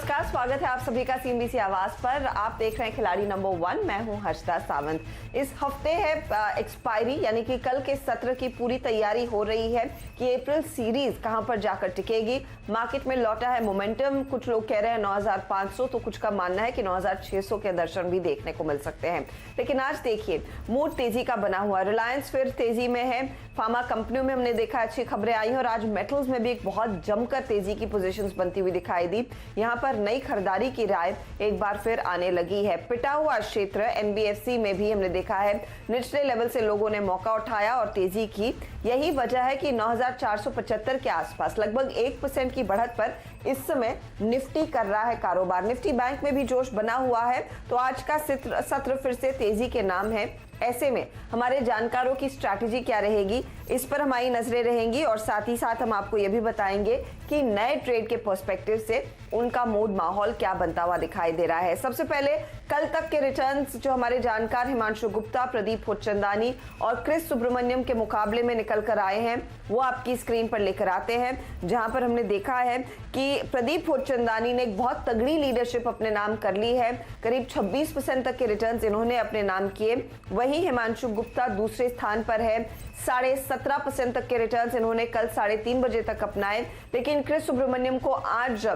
नमस्कार, स्वागत है आप सभी का सीएनबीसी आवाज पर। आप देख रहे हैं खिलाड़ी नंबर 1, मैं हूं हर्षदा सावंत। इस हफ्ते है एक्सपायरी, यानी कि कल के सत्र की पूरी तैयारी हो रही है कि अप्रैल सीरीज कहां पर जाकर टिकेगी। मार्केट में लौटा है मोमेंटम, कुछ लोग कह रहे हैं 9500, तो कुछ का मानना है कि 9600 के दर्शन भी देखने को मिल सकते हैं। लेकिन आज देखिए मूड तेजी का बना हुआ। रिलायंस फिर तेजी में है, फार्मा कंपनियों में हमने देखा अच्छी खबरें आई हैं और आज मेटल्स में भी एक बहुत जमकर तेजी की पोजीशंस बनती हुई दिखाई दी। यहाँ पर नई खरीदारी की राय एक बार फिर आने लगी है। पिटा हुआ क्षेत्र एनबीएफसी में भी हमने देखा है निचले लेवल से लोगों ने मौका उठाया और तेजी की। यही वजह है कि 9475 के आसपास लगभग 1% की बढ़त पर इस समय निफ्टी कर रहा है कारोबार। निफ्टी बैंक में भी जोश बना हुआ है, तो आज का सत्र फिर से तेजी के नाम है। ऐसे में हमारे जानकारों की स्ट्रैटेजी क्या रहेगी, इस पर हमारी नजरें रहेंगी और साथ ही साथ हम आपको यह भी बताएंगे कि नए ट्रेड के पर्सपेक्टिव से उनका मूड माहौल क्या बनता हुआ दिखाई दे रहा है। सबसे पहले कल तक के रिटर्न्स जो हमारे जानकार हिमांशु गुप्ता, प्रदीप होतचंदानी और क्रिस सुब्रमण्यम के मुकाबले में निकल कर आए हैं, वो आपकी स्क्रीन पर लेकर आते हैं। जहां पर हमने देखा है कि प्रदीप होतचंदानी ने एक बहुत तगड़ी लीडरशिप अपने नाम कर ली है, करीब 26% तक के रिटर्न्स इन्होंने अपने नाम किए। वही हिमांशु गुप्ता दूसरे स्थान पर है, 17.5% तक के रिटर्न्स इन्होंने कल 3:30 बजे तक अपनाए। लेकिन क्रिस सुब्रमण्यम को आज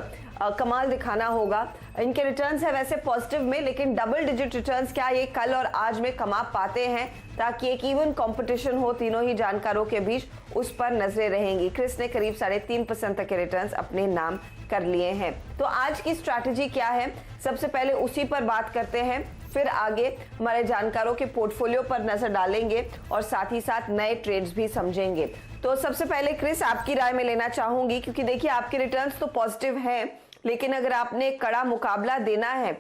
कमाल दिखाना होगा। इनके रिटर्न्स है वैसे पॉजिटिव में, लेकिन डबल डिजिट रिटर्न्स क्या ये कल और आज में कमा पाते हैं, ताकि एक इवन कंपटीशन हो तीनों ही जानकारों के बीच, उस पर नजरें रहेंगी। क्रिस ने करीब 3.5% तक के रिटर्न्स अपने नाम कर लिए हैं। तो आज की स्ट्रैटेजी क्या है, सबसे पहले उसी पर बात करते हैं, फिर आगे हमारे जानकारों के पोर्टफोलियो पर नजर डालेंगे और साथ ही साथ नए ट्रेड्स भी समझेंगे। तो सबसे पहले क्रिस आपकी राय में लेना चाहूंगी, क्योंकि देखिए आपके रिटर्न्स तो पॉजिटिव हैं, लेकिन अगर आपने कड़ा मुकाबला देना है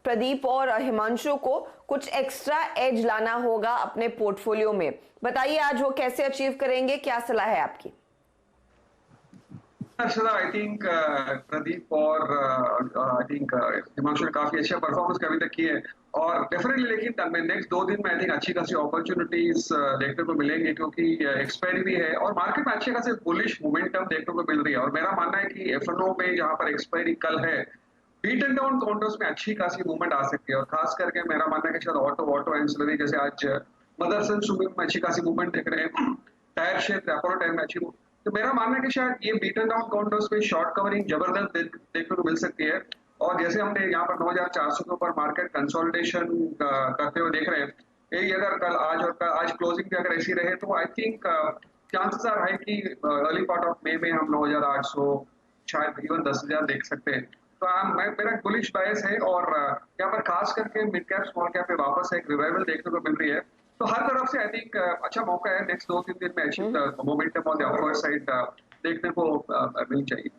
प्रदीप और हिमांशु को, कुछ एक्स्ट्रा एज लाना होगा अपने पोर्टफोलियो में। बताइए आज वो कैसे अचीव करेंगे, क्या सलाह है आपकी? आई थिंक प्रदीप और आई थिंक हिमांशु ने काफी अच्छा परफॉर्मेंस अभी तक की है और डेफिनेटली, लेकिन नेक्स्ट 2 दिन में आई थिंक अच्छी खासी अपॉर्चुनिटीज देखने को मिलेंगे, क्योंकि एक्सपायरी भी है और मार्केट में अच्छे खासे बुलिश मोमेंटम देखने को मिल रही है। और मेरा मानना है कि एफएनओ में जहां पर एक्सपायरी कल है, बीट एंड डाउन काउंटर्स में अच्छी खासी मूवमेंट आ सकती है। और खास करके मेरा मानना है कि शायद ऑटो एंसिलरी, जैसे आज मदरसन सुमित में अच्छी खासी मूवमेंट देख रहे हैं, टायर क्षेत्र अपोलो टायर में अच्छी। तो मेरा मानना है कि शायद ये बीट एंड डाउन काउंटर्स पे शॉर्ट कवरिंग जबरदस्त देखने को मिल सकती है। और जैसे हमने यहाँ पर 9400 के ऊपर मार्केट कंसोलिडेशन करते हुए देख रहे हैं, यही अगर कल आज क्लोजिंग भी अगर ऐसी रहे, तो I think chances are high कि अर्ली पार्ट ऑफ मई में हम 9800 शायद इवन 10,000 देख सकते हैं। तो मेरा बुलिश बायस है और यहाँ पर खास करके मिड कैप स्मॉल कैप पे वापस एक रिवाइवल देखने को मिल रही है। तो हर तरफ से आई थिंक अच्छा मौका है नेक्स्ट 2-3 दिन में अच्छी momentum on the upward side देखने को मिल चाहिए।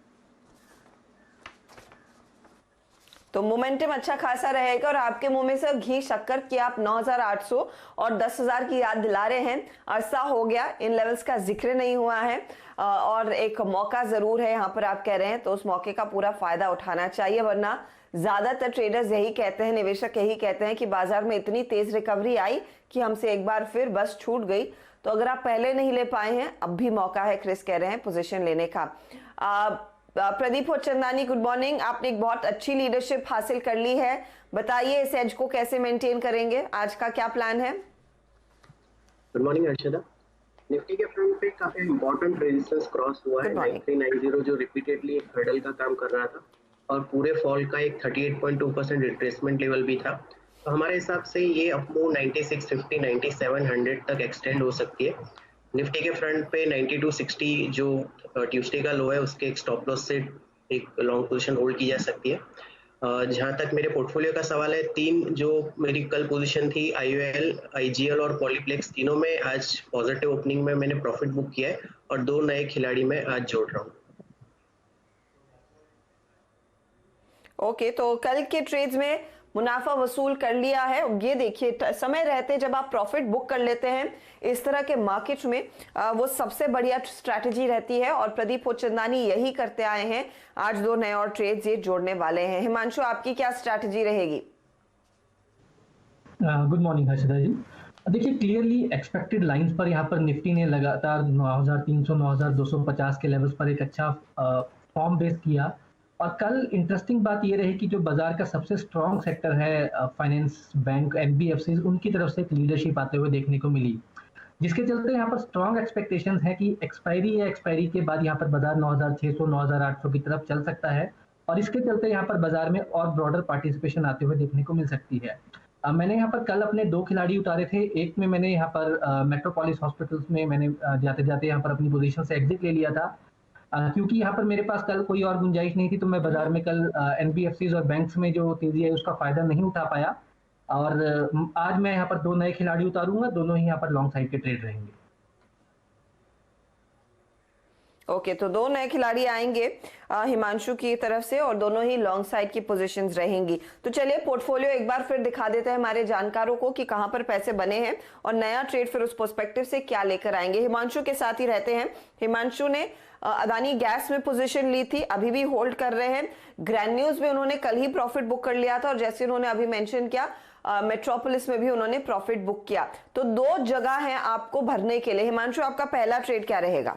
तो मोमेंटम अच्छा खासा रहेगा और आपके मुंह में से घी शक्कर कि आप 9800 और 10,000 की याद दिला रहे हैं। अरसा हो गया इन लेवल्स का जिक्र नहीं हुआ है और एक मौका जरूर है यहाँ पर आप कह रहे हैं, तो उस मौके का पूरा फायदा उठाना चाहिए। वरना ज्यादातर ट्रेडर्स यही कहते हैं, निवेशक यही कहते हैं कि बाजार में इतनी तेज रिकवरी आई कि हमसे एक बार फिर बस छूट गई। तो अगर आप पहले नहीं ले पाए हैं, अब भी मौका है, क्रिस कह रहे हैं, पोजीशन लेने का। Pradeep Hotchandani, good morning. आपने एक बहुत अच्छी लीडरशिप हासिल कर ली है, बताइए इस एज को कैसे मेंटेन करेंगे, आज का क्या प्लान है? Good morning Harshada. निफ्टी के फ्रंट पे काफी इंपॉर्टेंट रेजिस्टेंस क्रॉस हुआ है, 9390 जो रिपीटेडली एक हर्डल का काम कर रहा था और पूरे फॉल का एक 38.2% रिट्रेसमेंट लेवल भी था। तो हमारे हिसाब से ये अपमूव 9650 9700 तक एक्सटेंड हो सकती है। निफ्टी के फ्रंट पे 9260 जो ट्यूसडे का लो है, उसके एक स्टॉप लॉस से एक लॉन्ग पोजीशन होल्ड की जा सकती है। जहां तक मेरे पोर्टफोलियो का सवाल है, 3 जो मेरी कल पोजीशन थी, IOL, IGL और पॉलीप्लेक्स, तीनों में आज पॉजिटिव ओपनिंग में मैंने प्रॉफिट बुक किया है और 2 नए खिलाड़ी में आज जोड़ रहा हूँ। ओके, तो कल के ट्रेड्स में मुनाफा वसूल कर लिया है। ये देखिए समय रहते जब आप प्रॉफिट बुक कर लेते हैं इस तरह के मार्केट में, वो सबसे बढ़िया स्ट्रैटेजी रहती है और प्रदीप होतचंदानी यही करते आए हैं। आज 2 नए और ट्रेड्स ये जोड़ने वाले हैं। हिमांशु, आपकी क्या स्ट्रैटेजी रहेगी? गुड मॉर्निंग हर्षदा जी। देखिए क्लियरली एक्सपेक्टेड लाइंस पर यहाँ पर निफ्टी ने लगातार 9300 9250 के लेवल्स पर एक अच्छा फॉर्म बेस किया और कल इंटरेस्टिंग बात ये रही कि जो बाजार का सबसे स्ट्रॉन्ग सेक्टर है फाइनेंस बैंक एनबीएफसी, उनकी तरफ से एक लीडरशिप आते हुए देखने को मिली, जिसके चलते यहाँ पर स्ट्रॉन्ग एक्सपेक्टेशंस है कि एक्सपायरी के बाद यहाँ पर बाजार 9,600 9,800 की तरफ चल सकता है, और इसके चलते यहाँ पर बाजार में और ब्रॉडर पार्टिसिपेशन आते हुए देखने को मिल सकती है। मैंने यहाँ पर कल अपने 2 खिलाड़ी उतारे थे। एक में मैंने यहाँ पर मेट्रोपोलिस हॉस्पिटल्स में मैंने जाते जाते यहाँ पर अपनी पोजीशन से एग्जिट ले लिया था, क्योंकि यहाँ पर मेरे पास कल कोई और गुंजाइश नहीं थी, तो मैं बाजार में कल एनबीएफसीज और बैंक्स में जो तेजी है उसका फायदा नहीं उठा पाया। और आज मैं यहाँ पर 2 नए खिलाड़ी उतारूंगा, दोनों ही यहाँ पर लॉन्ग साइड के ट्रेड रहेंगे। ओके, तो 2 नए खिलाड़ी आएंगे हिमांशु की तरफ से और दोनों ही लॉन्ग साइड की पोजीशंस रहेंगी। तो चलिए पोर्टफोलियो एक बार फिर दिखा देते हैं हमारे जानकारों को कि कहां पर पैसे बने हैं और नया ट्रेड फिर उस पर्सपेक्टिव से क्या लेकर आएंगे। हिमांशु के साथ ही रहते हैं। हिमांशु ने अदानी गैस में पोजीशन ली थी, अभी भी होल्ड कर रहे हैं। ग्रैन्यूल्स में उन्होंने कल ही प्रॉफिट बुक कर लिया था और जैसे उन्होंने अभी मेंशन किया मेट्रोपोलिस में भी उन्होंने प्रॉफिट बुक किया। तो 2 जगह हैं आपको भरने के लिए। हिमांशु, आपका पहला ट्रेड क्या रहेगा?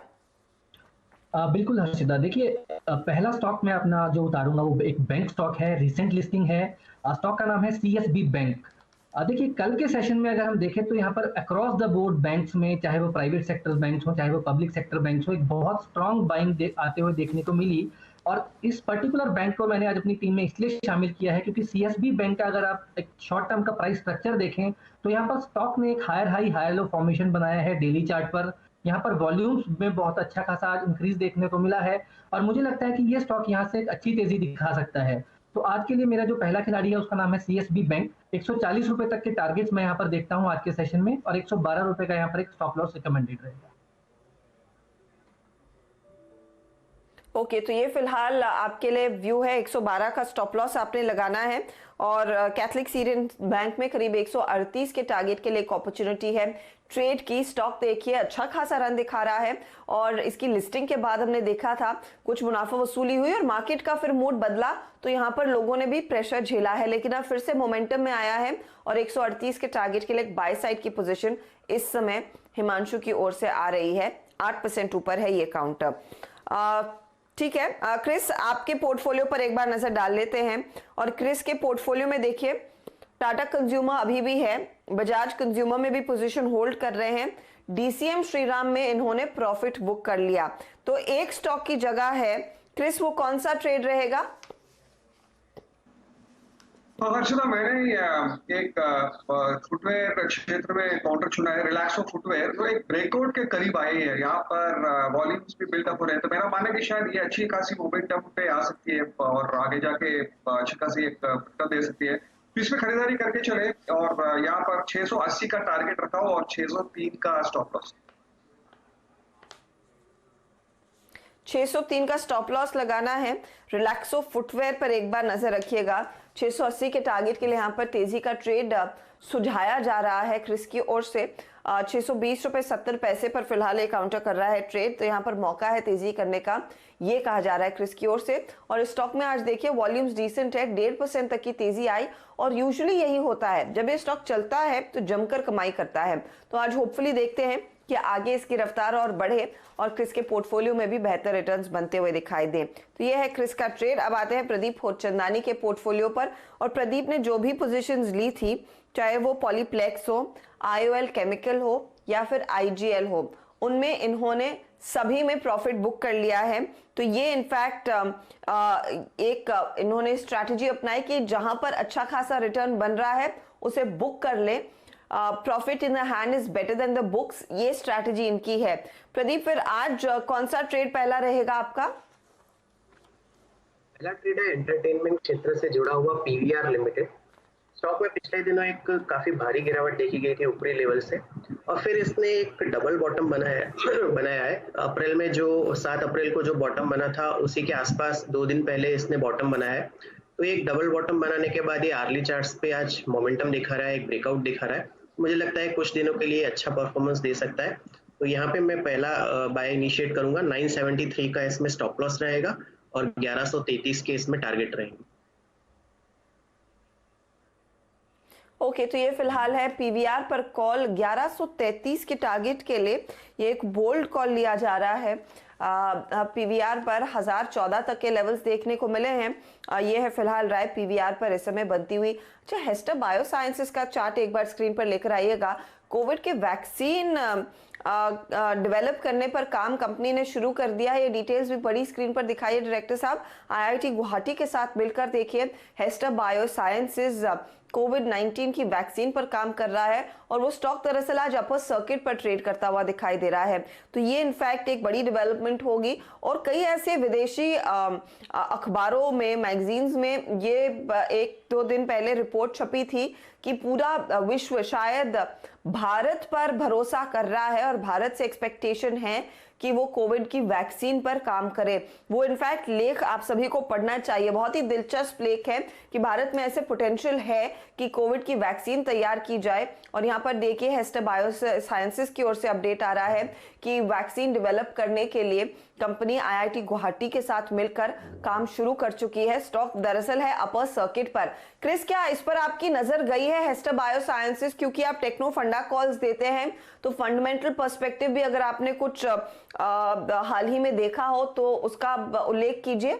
बिल्कुल हर्षिता, देखिए पहला स्टॉक मैं अपना जो उतारूंगा वो एक बैंक स्टॉक है, रिसेंट लिस्टिंग है। स्टॉक का नाम है सीएसबी बैंक। देखिए कल के सेशन में अगर हम देखें तो यहाँ पर अक्रॉस द बोर्ड बैंक्स में, चाहे वो प्राइवेट सेक्टर बैंक्स हो चाहे वो पब्लिक सेक्टर बैंक्स हो, एक बहुत स्ट्रांग बाइंग आते हुए देखने को मिली। और इस पर्टिकुलर बैंक को मैंने आज अपनी टीम में इसलिए शामिल किया है क्योंकि सीएसबी बैंक का अगर आप एक शॉर्ट टर्म का प्राइस स्ट्रक्चर देखें तो यहाँ पर स्टॉक ने एक higher high higher low formation बनाया है डेली चार्ट पर। यहाँ पर वॉल्यूम्स में बहुत अच्छा खासा आज इंक्रीज देखने को मिला है और मुझे लगता है कि ये स्टॉक यहाँ से एक अच्छी तेजी दिखा सकता है। तो आज के लिए मेरा जो पहला खिलाड़ी है उसका नाम है सीएसबी बैंक। 140 रुपए तक के टारगेट्स मैं यहाँ पर देखता हूँ आज के सेशन में, और 112 रुपए का यहाँ पर एक स्टॉप लॉस रिकमेंडेड रहेगा। ओके, तो ये फिलहाल आपके लिए व्यू है। 112 का स्टॉप लॉस आपने लगाना है और कैथलिक सीरियन बैंक में करीब 138 के टारगेट के लिए एक अपॉर्चुनिटी है ट्रेड की। स्टॉक देखिए अच्छा खासा रन दिखा रहा है और इसकी लिस्टिंग के बाद हमने देखा था कुछ मुनाफा वसूली हुई और मार्केट का फिर मूड बदला, तो यहाँ पर लोगों ने भी प्रेशर झेला है, लेकिन अब फिर से मोमेंटम में आया है और 138 के टारगेट के लिए एक बाय साइड की पोजीशन इस समय हिमांशु की ओर से आ रही है। 8% ऊपर है ये काउंटर। ठीक है क्रिस, आपके पोर्टफोलियो पर एक बार नजर डाल लेते हैं। और क्रिस के पोर्टफोलियो में देखिए टाटा कंज्यूमर अभी भी है, बजाज कंज्यूमर में भी पोजीशन होल्ड कर रहे हैं, डीसीएम श्रीराम में इन्होंने प्रॉफिट बुक कर लिया। तो एक स्टॉक की जगह है क्रिस, वो कौन सा ट्रेड रहेगा? हर्षदा, मैंने एक फुटवेयर क्षेत्र में काउंटर चुना है, रिलैक्सो फुटवेयर, जो एक ब्रेकआउट के करीब आई है। यहाँ पर वॉल्यूम्स भी बिल्डअप हो रहे हैं, तो मेरा मानना है कि शायद ये अच्छी खासी मोमेंटम पे आ सकती है और आगे जाके अच्छी खासी एक दे सकती है। तो इसमें खरीदारी करके चले और यहाँ पर 680 का टारगेट रखा हो और 603 का स्टॉप लॉस। 603 का स्टॉप लॉस लगाना है। रिलैक्सो फुटवेयर पर एक बार नजर रखिएगा। 680 के टारगेट के लिए यहाँ पर तेजी का ट्रेड सुझाया जा रहा है क्रिस की ओर से। 620 रुपए 70 पैसे पर फिलहाल ये काउंटर कर रहा है ट्रेड, तो यहाँ पर मौका है तेजी करने का, ये कहा जा रहा है क्रिस की ओर से। और इस स्टॉक में आज देखिए वॉल्यूम्स डिसेंट है, 1.5% तक की तेजी आई और यूजुअली यही होता है, जब ये स्टॉक चलता है तो जमकर कमाई करता है। तो आज होपफुली देखते हैं कि आगे इसकी रफ्तार और बढ़े और क्रिस के पोर्टफोलियो में भी बेहतर रिटर्न्स बनते हुए दिखाई दें। तो ये है क्रिस का ट्रेड। अब आते हैं प्रदीप होचंदानी के पोर्टफोलियो पर। और प्रदीप ने जो भी पोजीशंस ली थी, चाहे वो पॉलीप्लेक्स हो, आईओएल केमिकल हो या फिर आईजीएल हो, उनमें इन्होंने सभी में प्रॉफिट बुक कर लिया है। तो ये इनफैक्ट एक इन्होंने स्ट्रैटेजी अपनाई कि जहां पर अच्छा खासा रिटर्न बन रहा है उसे बुक कर ले। Profit in the hand is better than the books, ये स्ट्रैटेजी इनकी है। प्रदीप, फिर आज कौन सा ट्रेड पहला रहेगा आपका? पहला ट्रेड है एंटरटेनमेंट क्षेत्र से जुड़ा हुआ पीवीआर लिमिटेड। स्टॉक में पिछले दिनों एक काफी भारी गिरावट देखी गई थी ऊपरी लेवल से और फिर इसने एक डबल बॉटम बनाया है। अप्रैल में जो 7 अप्रैल को जो बॉटम बना था उसी के आसपास 2 दिन पहले इसने बॉटम बनाया है। तो एक डबल बॉटम बनाने के बाद ये आर्ली चार्ट्स पे आज मोमेंटम दिखा रहा है, एक ब्रेकआउट दिखा रहा है। मुझे लगता है कुछ दिनों के लिए अच्छा परफॉर्मेंस दे सकता है। तो यहाँ पे मैं पहला बाय इनिशिएट करूंगा। 973 का इसमें स्टॉप लॉस रहेगा और 1133 के इसमें टारगेट रहेंगे। ओके, तो ये फिलहाल है पीवीआर पर कॉल 1133 के टारगेट के लिए। ये एक बोल्ड कॉल लिया जा रहा है। पीवीआर पर 1014 तक के लेवल्स देखने को मिले हैं। ये है फिलहाल राय पीवीआर पर इस समय बनती हुई। अच्छा, हेस्टर बायोसाइंसेस का चार्ट एक बार स्क्रीन पर लेकर आइएगा। कोविड के वैक्सीन डेवलप करने पर काम कंपनी ने शुरू कर दिया है। ये डिटेल्स भी बड़ी स्क्रीन पर दिखाइए डायरेक्टर साहब। आईआईटी गुवाहाटी के साथ मिलकर देखिए, हेस्टर बायोसाइंसेस कोविड-19 की वैक्सीन पर काम कर रहा है और वो स्टॉक दरअसल आज अपर सर्किट पर ट्रेड करता हुआ दिखाई दे रहा है। तो ये इनफैक्ट एक बड़ी डेवलपमेंट होगी और कई ऐसे विदेशी अखबारों में, मैगजीन्स में ये 1-2 दिन पहले रिपोर्ट छपी थी कि पूरा विश्व शायद भारत पर भरोसा कर रहा है और भारत से एक्सपेक्टेशन है कि वो कोविड की वैक्सीन पर काम करे। वो इनफैक्ट लेख आप सभी को पढ़ना चाहिए, बहुत ही दिलचस्प लेख है कि भारत में ऐसे पोटेंशियल है कि कोविड की वैक्सीन तैयार की जाए। और यहाँ पर देखिए, हेस्टर बायोसाइंसेस की ओर से अपडेट आ रहा है कि वैक्सीन डेवलप करने के लिए कंपनी आईआईटी गुवाहाटी के साथ मिलकर काम शुरू कर चुकी है। स्टॉक दरअसल है अपर सर्किट पर। क्रिस, क्या इस पर आपकी नजर गई है हेस्टर बायोसाइंसेस? क्योंकि आप टेक्नो फंडा कॉल्स देते हैं, तो फंडामेंटल पर्सपेक्टिव भी अगर आपने कुछ हाल ही में देखा हो तो उसका उल्लेख कीजिए।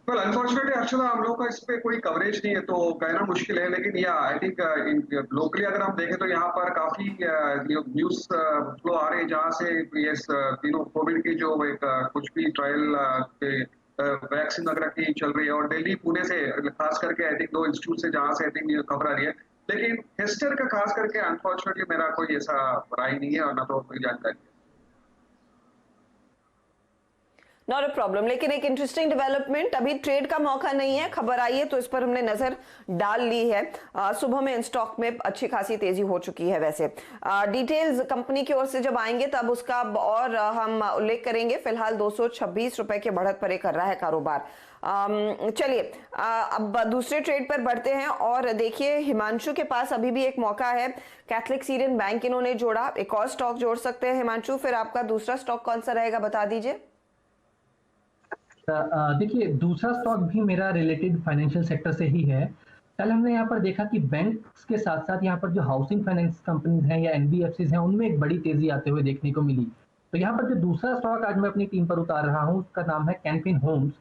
वेल, अनफॉर्चुनेटली अर्चना, हम लोग का इस पे कोई कवरेज नहीं है तो कहना मुश्किल है। लेकिन या आई थिंक लोकली अगर हम देखें तो यहाँ पर काफी न्यूज फ्लो आ रहे हैं जहाँ से ये कोविड की जो एक कुछ भी ट्रायल वैक्सीन वगैरह की चल रही है। और दिल्ली, पुणे से खास करके आई थिंक 2 इंस्टीट्यूट से जहाँ से आई थिंक ये खबर आ रही है। लेकिन हेस्टर का खास करके अनफॉर्चुनेटली मेरा कोई ऐसा राय नहीं है और ना तो कोई जानकारी। नॉट अ प्रॉब्लम, लेकिन एक इंटरेस्टिंग डेवलपमेंट, अभी ट्रेड का मौका नहीं है, खबर आई है तो इस पर हमने नजर डाल ली है। सुबह में इन स्टॉक में अच्छी खासी तेजी हो चुकी है। वैसे डिटेल्स कंपनी की ओर से जब आएंगे तब उसका और हम उल्लेख करेंगे। फिलहाल 226 रुपए के बढ़त पर कर रहा है कारोबार। चलिए अब दूसरे ट्रेड पर बढ़ते हैं और देखिए, हिमांशु के पास अभी भी एक मौका है। कैथलिक सीरियन बैंक इन्होंने जोड़ा, एक और स्टॉक जोड़ सकते हैं हिमांशु। फिर आपका दूसरा स्टॉक कौन सा रहेगा, बता दीजिए। देखिए, दूसरा स्टॉक भी मेरा रिलेटेड फाइनेंशियल सेक्टर से ही है। कल हमने यहाँ पर देखा कि बैंक्स के साथ साथ यहाँ पर जो हाउसिंग फाइनेंस कंपनीज हैं या एनबीएफसीज हैं, उनमें एक बड़ी तेजी आते हुए देखने को मिली। तो यहाँ पर जो दूसरा स्टॉक आज मैं अपनी टीम पर उतार रहा हूँ, उसका नाम है कैन फिन होम्स।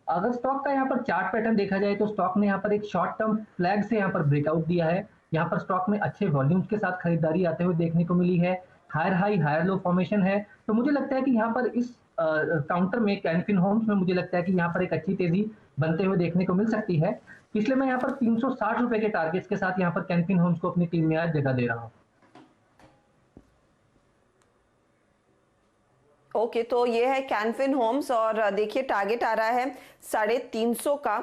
अगर स्टॉक का यहाँ पर चार्ट पैटर्न देखा जाए तो स्टॉक ने यहाँ पर एक शॉर्ट टर्म फ्लैग से यहाँ पर ब्रेकआउट दिया है। यहाँ पर स्टॉक में अच्छे वॉल्यूम्स के साथ खरीदारी आते हुए देखने को मिली है। Higher high higher low formation है। तो मुझे लगता है कि यहाँ पर इस काउंटर में कैन फिन होम्स में मुझे लगता है कि यहाँ पर एक अच्छी तेजी बनते हुए देखने को मिल सकती है। इसलिए मैं यहाँ पर 360 रुपए के टारगेट्स के साथ यहाँ पर कैन फिन होम्स को अपनी टीम में आज जगह दे रहा हूँ। ओके, तो ये है कैन फिन होम्स और देखिए टारगेट आ रहा है 350 का।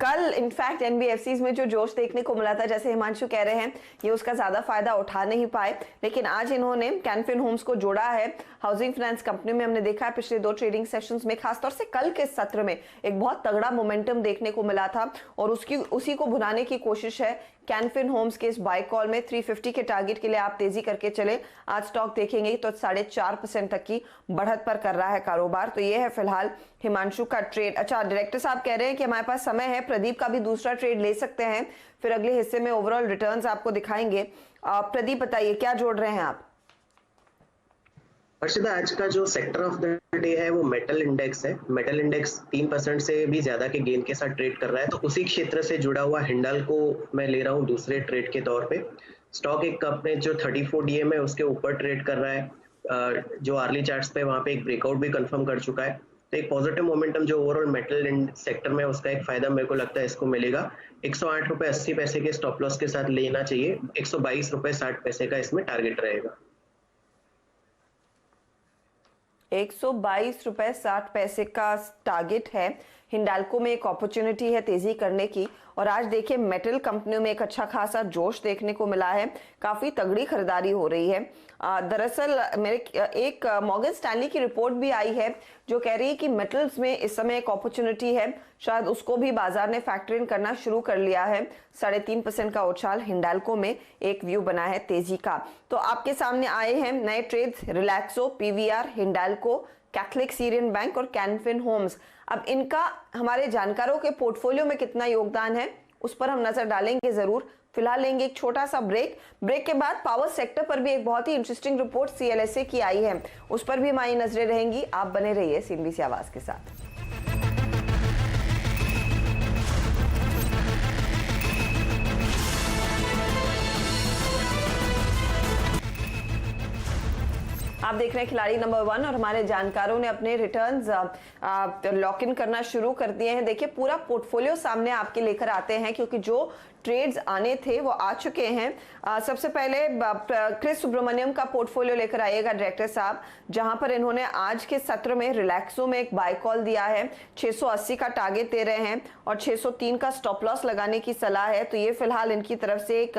कल इनफैक्ट एनबीएफसीज में जो जोश देखने को मिला था, जैसे हिमांशु कह रहे हैं, ये उसका ज्यादा फायदा उठा नहीं पाए। लेकिन आज इन्होंने कैन फिन होम्स को जोड़ा है। हाउसिंग फाइनेंस कंपनी में हमने देखा है पिछले 2 ट्रेडिंग सेशंस में, खासतौर से कल के सत्र में एक बहुत तगड़ा मोमेंटम देखने को मिला था और उसी को भुनाने की कोशिश है कैन फिन होम्स के इस बाय कॉल में। 350 के टारगेट के लिए आप तेजी करके चले। आज स्टॉक देखेंगे तो 4.5% तक की बढ़त पर कर रहा है कारोबार। तो ये है फिलहाल हिमांशु का ट्रेड। अच्छा, डायरेक्टर साहब कह रहे हैं कि हमारे पास समय है, प्रदीप का भी दूसरा ट्रेड ले सकते हैं, फिर अगले हिस्से में ओवरऑल रिटर्न्स आपको दिखाएंगे। प्रदीप बताइए क्या जोड़ रहे हैं आप? हर्षिता, आज का जो सेक्टर ऑफ द डे है वो मेटल इंडेक्स है। मेटल इंडेक्स 3% से भी ज्यादा के गेन के साथ ट्रेड कर रहा है। तो उसी क्षेत्र से जुड़ा हुआ हिंडाल को मैं ले रहा हूँ दूसरे ट्रेड के तौर पे। स्टॉक एक अपने जो 34 डीएम है उसके ऊपर ट्रेड कर रहा है। जो आर्ली चार्ट्स पे वहाँ पे एक ब्रेकआउट भी कंफर्म कर चुका है। तो एक पॉजिटिव मोमेंटम जो ओवरऑल मेटल सेक्टर में, उसका एक फायदा मेरे को लगता है इसको मिलेगा। 108 रुपए 80 पैसे के स्टॉप लॉस के साथ लेना चाहिए। 122 रुपए 60 पैसे का इसमें टारगेट रहेगा। 122 रुपए 60 पैसे का टारगेट है। हिंडाल्को में एक अपॉर्चुनिटी है तेजी करने की और आज देखिए मेटल कंपनियों में एक अच्छा खासा जोश देखने को मिला है, काफी तगड़ी खरीदारी हो रही है। दरअसल मेरे एक मॉर्गन स्टैनली की रिपोर्ट भी आई है जो कह रही है कि मेटल्स में इस समय एक अपॉर्चुनिटी है, शायद उसको भी बाजार ने फैक्टर इन करना शुरू कर लिया है। 3.5% का उछाल हिंडाल्को में एक व्यू बना है तेजी का। तो आपके सामने आए हैं नए ट्रेड्स, रिलैक्सो, पीवीआर, हिंडाल्को, कैथलिक सीरियन बैंक और कैन फिन होम्स। अब इनका हमारे जानकारों के पोर्टफोलियो में कितना योगदान है उस पर हम नजर डालेंगे जरूर। फिलहाल लेंगे एक छोटा सा ब्रेक के बाद पावर सेक्टर पर भी एक बहुत ही इंटरेस्टिंग रिपोर्ट CLSA की आई है, उस पर भी हमारी नजरें रहेंगी। आप बने रहिए CNBC आवाज के साथ। आप देख रहे हैं खिलाड़ी नंबर 1 और हमारे जानकारों ने अपने रिटर्न्स लॉक इन करना शुरू कर दिए हैं। देखिए पूरा पोर्टफोलियो सामने आपके लेकर आते हैं क्योंकि जो ट्रेड्स आने थे वो आ चुके हैं। सबसे पहले क्रिस सुब्रमण्यम का पोर्टफोलियो लेकर आइएगा डायरेक्टर साहब, जहां पर इन्होंने आज के सत्र में रिलैक्सो में एक बाय कॉल दिया है, 680 का टारगेट दे रहे हैं और 603 का स्टॉप लॉस लगाने की सलाह है। तो ये फिलहाल इनकी तरफ से एक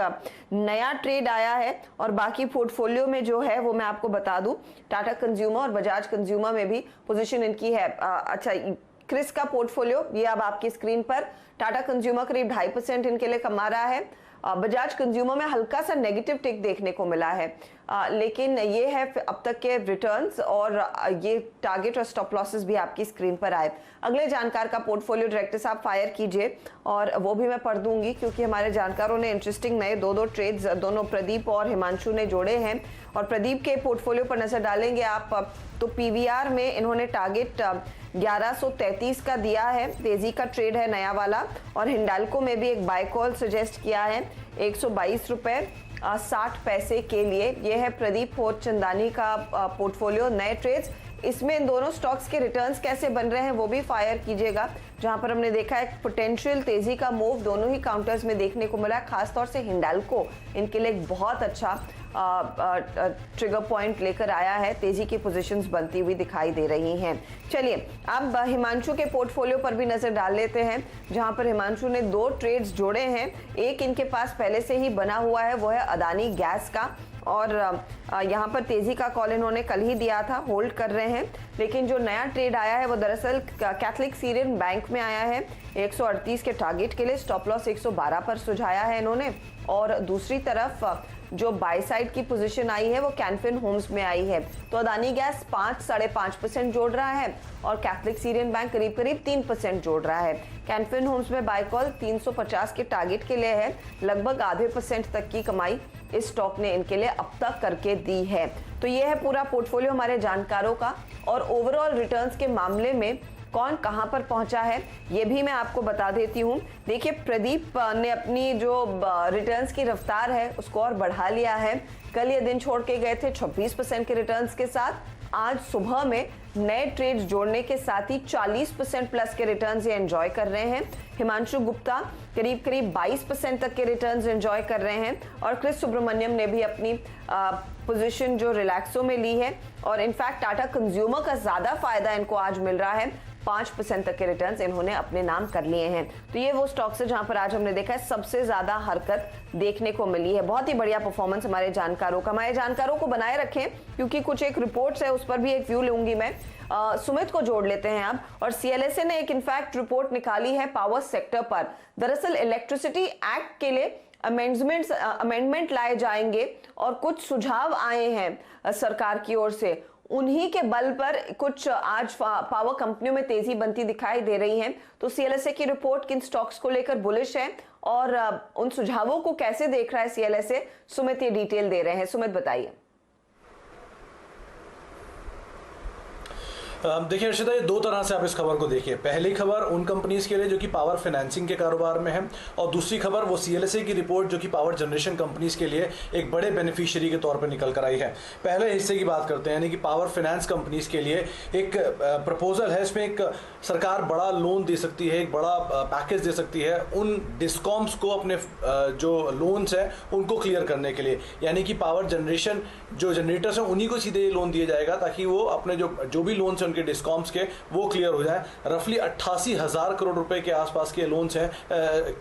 नया ट्रेड आया है और बाकी पोर्टफोलियो में जो है वो मैं आपको बता दूं, टाटा कंज्यूमर और बजाज कंज्यूमर में भी पोजीशन इनकी है। अच्छा, क्रिस का पोर्टफोलियो ये अब आपकी स्क्रीन पर, टाटा कंज्यूमर करीब 2.5% इनके लिए कमा रहा है। बजाज कंज्यूमर में हल्का सा नेगेटिव टिक देखने को मिला है, लेकिन ये है अब तक के रिटर्न्स और ये टारगेट और स्टॉप लॉसेस भी आपकी स्क्रीन पर आए। अगले जानकार का पोर्टफोलियो डायरेक्टर साहब फायर कीजिए और वो भी मैं पढ़ दूंगी क्योंकि हमारे जानकारों ने इंटरेस्टिंग नए दो ट्रेड्स दोनों प्रदीप और हिमांशु ने जोड़े हैं। और प्रदीप के पोर्टफोलियो पर नजर डालेंगे आप तो PVR में इन्होंने टारगेट 1133 का दिया है, तेजी का ट्रेड है नया वाला। और हिंडाल्को में भी एक बाय कॉल सजेस्ट किया है 122 रुपए 60 पैसे के लिए। यह है प्रदीप चंदानी का पोर्टफोलियो, नए ट्रेड्स। इसमें इन दोनों स्टॉक्स के रिटर्न्स कैसे बन रहे हैं वो भी फायर कीजिएगा, जहां पर हमने देखा है पोटेंशियल तेजी का मूव दोनों ही काउंटर्स में देखने को मिला है। खासतौर से हिंडाल्को इनके लिए एक बहुत अच्छा ट्रिगर पॉइंट लेकर आया है, तेजी की पोजीशंस बनती हुई दिखाई दे रही हैं। चलिए अब हिमांशु के पोर्टफोलियो पर भी नजर डाल लेते हैं, जहां पर हिमांशु ने 2 ट्रेड्स जोड़े हैं। एक इनके पास पहले से ही बना हुआ है, वो है अदानी गैस का, और यहाँ पर तेजी का कॉल इन्होंने कल ही दिया था, होल्ड कर रहे हैं। लेकिन जो नया ट्रेड आया है वो दरअसल कैथलिक सीरियन बैंक में आया है, 138 के टारगेट के लिए स्टॉप लॉस 112 पर सुझाया है इन्होंने। और दूसरी तरफ जो बाय साइड की पोजीशन आई है वो कैनफिन होम्स में आई है। तो अदानी गैस 5-5.5% जोड़ रहा है और कैथलिक सीरियन बैंक करीब 3% जोड़ रहा है। कैनफिन होम्स में बाय कॉल 350 के टारगेट के लिए है, लगभग आधे % तक की कमाई इस स्टॉक ने इनके लिए अब तक करके दी है। तो ये है पूरा पोर्टफोलियो हमारे जानकारों का। और ओवरऑल रिटर्न्स के मामले में कौन कहां पर पहुंचा है ये भी मैं आपको बता देती हूं। देखिए प्रदीप ने अपनी जो रिटर्न्स की रफ्तार है उसको और बढ़ा लिया है। कल ये दिन छोड़ के गए थे 26% के रिटर्न्स के साथ, आज सुबह में नए ट्रेड्स जोड़ने के साथ ही 40% प्लस के रिटर्न्स ये एंजॉय कर रहे हैं। हिमांशु गुप्ता करीब 22% तक के रिटर्न्स एंजॉय कर रहे हैं और क्रिस सुब्रमण्यम ने भी अपनी पोजीशन जो रिलैक्सो में ली है। और इनफैक्ट टाटा कंज्यूमर का ज्यादा फायदा इनको आज मिल रहा है, 5% तक के रिटर्न्स इन्होंने अपने नाम कर लिए हैं। तो ये वो स्टॉक्स है जहां पर आज हमने देखा है सबसे ज्यादा हरकत देखने को मिली है। बहुत ही बढ़िया परफॉर्मेंस हमारे जानकारों का। हमारे जानकारों को बनाए रखें क्योंकि कुछ एक रिपोर्ट्स है उस पर भी एक व्यू लूंगी मैं। सुमित को जोड़ लेते हैं अब। और CLSA ने एक इनफैक्ट रिपोर्ट निकाली है पावर सेक्टर पर। दरअसल इलेक्ट्रिसिटी एक्ट के लिए अमेंडमेंट लाए जाएंगे और कुछ सुझाव आए हैं सरकार की ओर से। उन्हीं के बल पर कुछ आज पावर कंपनियों में तेजी बनती दिखाई दे रही है। तो CLSA की रिपोर्ट किन स्टॉक्स को लेकर बुलिश है और उन सुझावों को कैसे देख रहा है CLSA, सुमित ये डिटेल दे रहे हैं। सुमित बताइए। देखिए अर्शिता, ये 2 तरह से आप इस खबर को देखिए। पहली खबर उन कंपनीज के लिए जो कि पावर फाइनेंसिंग के कारोबार में है, और दूसरी खबर वो CLSA की रिपोर्ट जो कि पावर जनरेशन कंपनीज के लिए एक बड़े बेनिफिशियरी के तौर पर निकल कर आई है। पहले हिस्से की बात करते हैं, यानी कि पावर फाइनेंस कंपनीज के लिए एक प्रपोजल है। इसमें एक सरकार बड़ा लोन दे सकती है, एक बड़ा पैकेज दे सकती है उन डिस्कॉम्स को अपने जो लोन्स है उनको क्लियर करने के लिए। यानी कि पावर जनरेशन जो जनरेटर्स हैं उन्हीं को सीधे लोन दिया जाएगा ताकि वो अपने जो भी लोन्स उनके डिस्कॉम्स के वो क्लियर हो जाए। रफली 88,000 करोड़ रुपए के आसपास के लोन्स हैं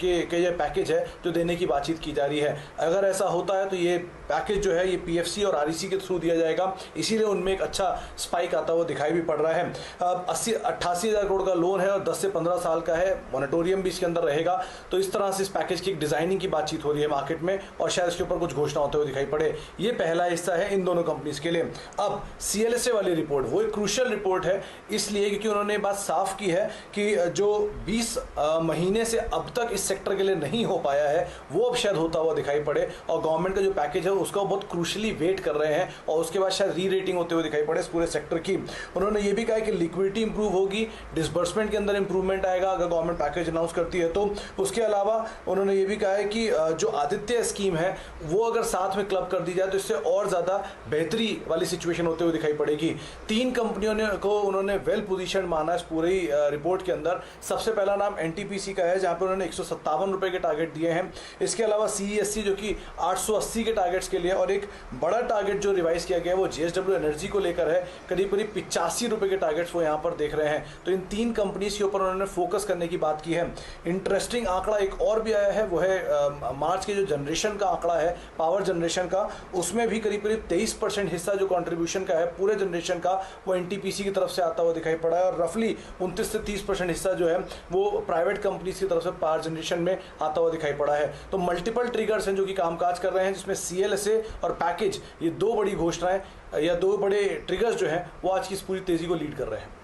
के ये पैकेज है जो देने की बातचीत की जा रही है। अगर ऐसा होता है तो ये पैकेज जो है ये PFC और REC के थ्रू दिया जाएगा, इसीलिए उनमें एक अच्छा स्पाइक आता हुआ दिखाई भी पड़ रहा है। 88,000 करोड़ का लोन है और 10 से 15 साल का है, मॉनिटोरियम भी इसके अंदर रहेगा। तो इस तरह से इस पैकेज की एक डिजाइनिंग की बातचीत हो रही है मार्केट में और शायद इसके ऊपर कुछ घोषणा होते हुए दिखाई पड़े। ये पहला हिस्सा है इन दोनों कंपनीज के लिए। अब CLSA वाली रिपोर्ट वो एक क्रूशियल रिपोर्ट रिपोर्ट है, इसलिए क्योंकि उन्होंने बात साफ की है कि जो 20 महीने से अब तक इस सेक्टर के लिए नहीं हो पाया है वो अब शायद होता हुआ दिखाई पड़े, और गवर्नमेंट का जो पैकेज है उसका बहुत क्रूशली वेट कर रहे हैं और उसके बाद शायद री रेटिंग होते हुए दिखाई पड़े इस पूरे सेक्टर की। उन्होंने ये भी कहा है कि लिक्विडिटी इंप्रूव होगी, डिसबर्समेंट के अंदर इंप्रूवमेंट आएगा अगर गवर्नमेंट पैकेज अनाउंस करती है तो। उसके अलावा उन्होंने ये भी कहा है कि जो आदित्य स्कीम है वो अगर साथ में क्लब कर दी जाए तो इससे और ज़्यादा बेहतरी वाली सिचुएशन होते हुए दिखाई पड़ेगी। 3 कंपनियों को उन्होंने वेल पोजीशन माना इस पूरी रिपोर्ट के अंदर। सबसे पहला नाम एनटीपीसी का है जहाँ पर उन्होंने 157 रुपये के टारगेट दिए हैं। इसके अलावा सीईएससी जो कि 880 के टारगेट्स के लिए, और एक बड़ा टारगेट जो रिवाइज किया गया है वो जेएसडब्ल्यू एनर्जी को लेकर है, करीब 85 रुपये के टारगेट्स वो यहाँ पर देख रहे हैं। तो इन 3 कंपनीज के ऊपर उन्होंने फोकस करने की बात की है। इंटरेस्टिंग आंकड़ा एक और भी आया है, वो है मार्च के जो जनरेशन का आंकड़ा है पावर जनरेशन का, उसमें भी करीब 23% हिस्सा जो कंट्रीब्यूशन का है पूरे जनरेशन का वो एनटीपीसी की तरफ से आता हुआ दिखाई पड़ा है, और रफली 29 से 30% हिस्सा जो है वो प्राइवेट कंपनीज की तरफ से पावर जनरेशन में आता हुआ दिखाई पड़ा है। तो मल्टीपल ट्रिगर्स हैं जो कि कामकाज कर रहे हैं, जिसमें सीएलएसए और पैकेज, ये 2 बड़ी घोषणाएं या 2 बड़े ट्रिगर्स जो हैं वो आज की इस पूरी तेजी को लीड कर रहे हैं।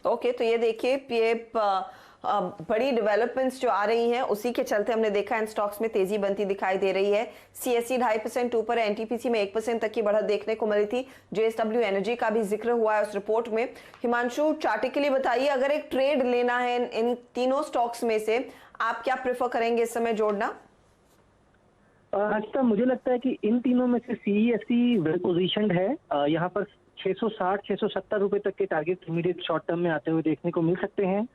ओके, तो ये देखिए ये बड़ी डेवलपमेंट्स जो आ रही हैं उसी के चलते हमने देखा इन स्टॉक्स में तेजी बनती दिखाई दे रही है। सीएससी 2.5% ऊपर है, एनटीपीसी में 1% तक की बढ़त देखने को मिली थी। जेएसडब्ल्यू एनर्जी का भी जिक्र हुआ है उस रिपोर्ट में। हिमांशु, चार्टिकली बताइए, अगर एक ट्रेड लेना है इन तीनों स्टॉक्स में से आप क्या प्रेफर करेंगे इस समय जोड़ना? अच्छा, मुझे लगता है कि इन तीनों में से सीईएससी वेल पोजीशनड है। यहाँ पर 660-670 रुपए तक के टारगेट इमीडिएट शॉर्ट टर्म में आते हुए देखने को मिल सकते हैं।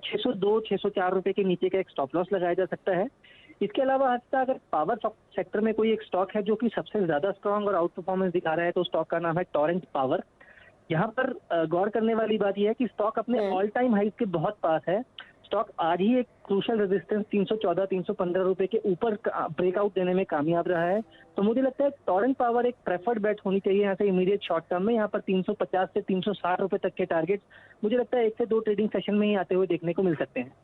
602-604 रुपए के नीचे का एक स्टॉप लॉस लगाया जा सकता है। इसके अलावा अगर पावर सेक्टर में कोई एक स्टॉक है जो कि सबसे ज्यादा स्ट्रांग और आउट परफॉर्मेंस दिखा रहा है तो स्टॉक का नाम है टोरेंट पावर। यहाँ पर गौर करने वाली बात यह है कि स्टॉक अपने ऑल टाइम हाई के बहुत पास है। स्टॉक आज ही एक क्रूशल रेजिस्टेंस 314-315 रुपए के ऊपर ब्रेकआउट देने में कामयाब रहा है। तो मुझे लगता है टोरेंट पावर एक प्रेफर्ड बेट होनी चाहिए यहाँ से इमीडिएट शॉर्ट टर्म में। यहाँ पर 350 से 360 रुपए तक के टारगेट मुझे लगता है 1 से 2 ट्रेडिंग सेशन में ही आते हुए देखने को मिल सकते हैं।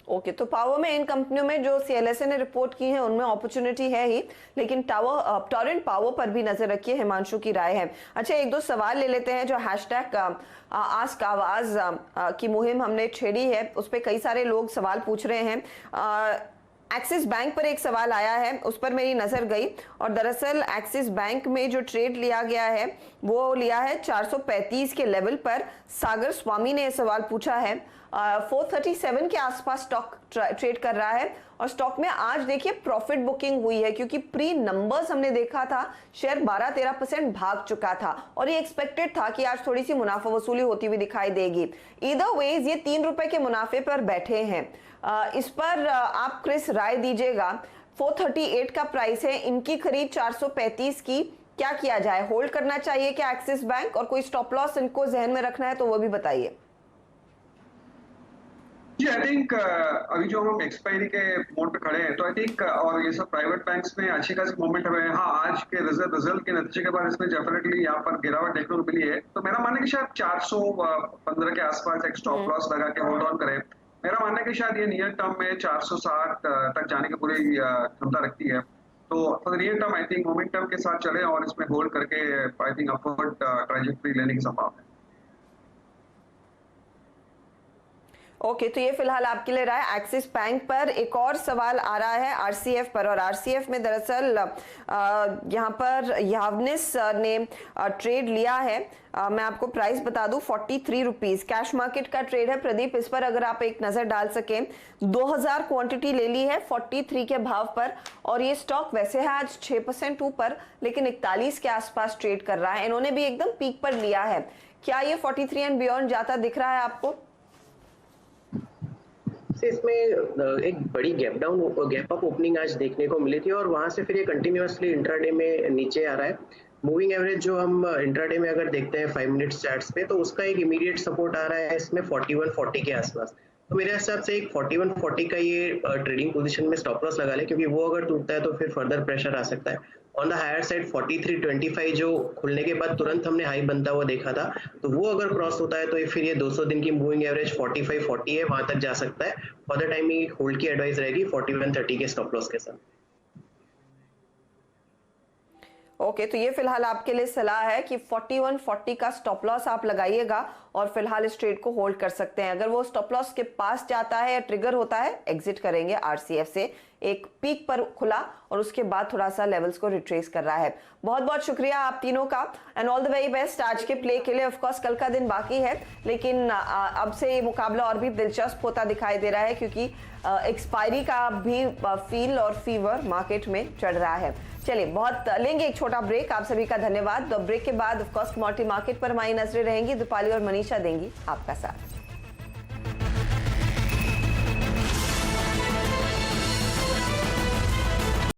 ओके, तो पावर में इन कंपनियों में जो सीएलएसए ने रिपोर्ट की है उनमें अपॉर्चुनिटी है ही, लेकिन टोरेंट पावर पर भी नजर रखिए, हिमांशु की राय है। अच्छा, 1-2 सवाल ले लेते हैं जो हैशटैग आस्क आवाज की मुहिम हमने छेड़ी है, उस पर कई सारे लोग सवाल पूछ रहे हैं। एक्सिस बैंक पर एक सवाल आया है, उस पर मेरी नजर गई, और दरअसल एक्सिस बैंक में जो ट्रेड लिया गया है वो लिया है 435 के लेवल पर। सागर स्वामी ने यह सवाल पूछा है। 437 के आसपास स्टॉक ट्रेड कर रहा है, और स्टॉक में आज देखिए प्रॉफिट बुकिंग हुई है, क्योंकि प्री नंबर्स हमने देखा था शेयर 12-13% भाग चुका था, और ये एक्सपेक्टेड था कि आज थोड़ी सी मुनाफा वसूली होती हुई दिखाई देगी। ईदर वेज ये 3 रुपए के मुनाफे पर बैठे हैं। इस पर आप क्रिस राय दीजिएगा। 438 का प्राइस है, इनकी खरीद 435 की, क्या किया जाए? होल्ड करना चाहिए क्या एक्सिस बैंक, और कोई स्टॉप लॉस इनको जहन में रखना है तो वो भी बताइए। जी, आई थिंक अभी जो हम एक्सपायरी के मोड पे खड़े हैं, तो आई थिंक और ये सब प्राइवेट बैंक्स में अच्छी खासी मूवमेंट है। हाँ, आज के रिजल्ट के नतीजे के बाद इसमें डेफिनेटली यहाँ पर गिरावट देखने को मिली है। तो मेरा मानना है कि शायद 415 के आसपास एक स्टॉप लॉस लगा के होल्ड ऑन करें। मेरा मानना है कि शायद ये नियर टर्म में 460 तक जाने की पूरी क्षमता रखती है। तो for near term I think momentum के साथ चले और इसमें होल्ड करके आई थिंक अपवर्ड ट्रैजेक्टरी लेने की संभावना है। ओके, तो ये फिलहाल आपके लिए रहा है। एक्सिस बैंक पर एक और सवाल आ रहा है आरसीएफ पर, और आरसीएफ में दरअसल यहाँ पर यावनिस ने ट्रेड लिया है। मैं आपको प्राइस बता दूं, 43 रुपीज कैश मार्केट का ट्रेड है। प्रदीप, इस पर अगर आप एक नजर डाल सकें, 2000 क्वांटिटी ले ली है 43 के भाव पर, और ये स्टॉक वैसे है आज 6% ऊपर, लेकिन 41 के आसपास ट्रेड कर रहा है। इन्होंने भी एकदम पीक पर लिया है। क्या ये 43 एंड बियॉन्ड जाता दिख रहा है आपको? इसमें एक बड़ी गैप अप ओपनिंग आज देखने को मिली थी, और वहां से फिर ये कंटिन्यूअसली इंट्राडे में नीचे आ रहा है। मूविंग एवरेज जो हम इंट्राडे में अगर देखते हैं 5 मिनट्स चार्ट्स पे, तो उसका एक इमीडिएट सपोर्ट आ रहा है इसमें 4140 के आसपास। तो मेरे हिसाब से एक 4140 का ये ट्रेडिंग पोजीशन में स्टॉप लॉस लगा ले, क्योंकि वो अगर टूटता है तो फिर फर्दर प्रेशर आ सकता है। ऑन द हायर साइड 4325 जो खुलने के बाद तुरंत हमने हाई बनता हुआ देखा था, तो वो अगर क्रॉस होता है तो फिर ये 200 दिन की मूविंग एवरेज 4540 है, वहां तक जा सकता है। फॉर द टाइमिंग होल्ड की एडवाइस रहेगी 4130 के स्टॉप लॉस के साथ। ओके, तो ये फिलहाल आपके लिए सलाह है कि 4140 का स्टॉप लॉस आप लगाइएगा और फिलहाल इस ट्रेड को होल्ड कर सकते हैं। अगर वो स्टॉप लॉस के पास जाता है या ट्रिगर होता है, एग्जिट करेंगे आरसीएफ से। एक पीक पर खुला और उसके बाद थोड़ा सा लेवल्स को रिट्रेस कर रहा है। बहुत बहुत शुक्रिया आप तीनों का and all the very best आज के प्ले के लिए। ऑफ कोर्स कल का दिन बाकी है, लेकिन अब से ये मुकाबला और भी दिलचस्प होता दिखाई दे रहा है, क्योंकि एक्सपायरी का भी फील और फीवर मार्केट में चढ़ रहा है। चलिए, बहुत लेंगे एक छोटा ब्रेक। आप सभी का धन्यवाद। ब्रेक के बाद ऑफ कोर्स कमोडिटी मार्केट पर हमारी नजरें रहेंगी। दीपाली और मनीषा देंगी आपका साथ।